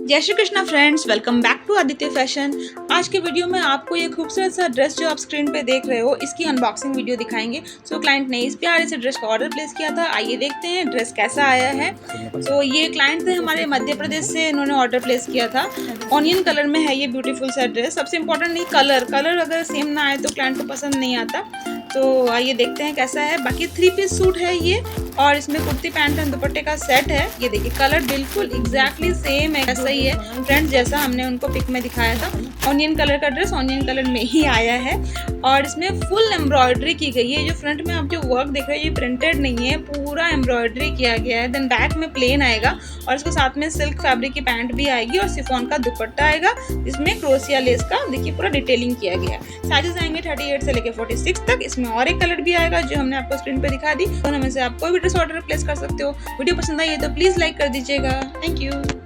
जय Shri Krishna friends, welcome back to Aditya fashion. आज के वीडियो में आपको ये खूबसूरत सा ड्रेस जो आप स्क्रीन पे देख रहे हो इसकी अनबॉक्सिंग वीडियो दिखाएंगे। क्लाइंट ने इस प्यारे से ड्रेस का ऑर्डर प्लेस किया था। आइए देखते हैं ड्रेस कैसा आया है। ये क्लाइंट थे हमारे मध्य प्रदेश से, इन्होंने ऑर्डर प्लेस किया था। ऑनियन कलर में है ये ब्यूटीफुल सा ड्रेस। सबसे इम्पोर्टेंट नहीं कलर अगर सेम ना आए तो क्लाइंट को पसंद नहीं आता। तो आइए देखते हैं कैसा है। बाकी 3 पीस सूट है ये और इसमें कुर्ती पैंट एंड दुपट्टे का सेट है। ये देखिए कलर बिल्कुल एग्जैक्टली सेम है, ऐसा ही है फ्रेंड्स जैसा हमने उनको पिक में दिखाया था। ऑनियन कलर का ड्रेस ऑनियन कलर में ही आया है और इसमें फुल एम्ब्रॉयडरी की गई है। जो फ्रंट में आप जो वर्क देख रहे हैं ये प्रिंटेड नहीं है, पूरा एम्ब्रॉयडरी किया गया है। देन बैक में प्लेन आएगा और इसके साथ में सिल्क फैब्रिक की पैंट भी आएगी और सिफॉन का दुपट्टा आएगा जिसमें क्रोशिया लेस का देखिए पूरा डिटेलिंग किया गया है। साइजेस आएंगे 38 से लेकर 46 तक। इसमें और एक कलर भी आएगा जो हमने आपको स्क्रीन पे दिखा दी। दोनों में से आप कोई भी ड्रेस ऑर्डर प्लेस कर सकते हो। वीडियो पसंद आई है तो प्लीज लाइक कर दीजिएगा। Thank you.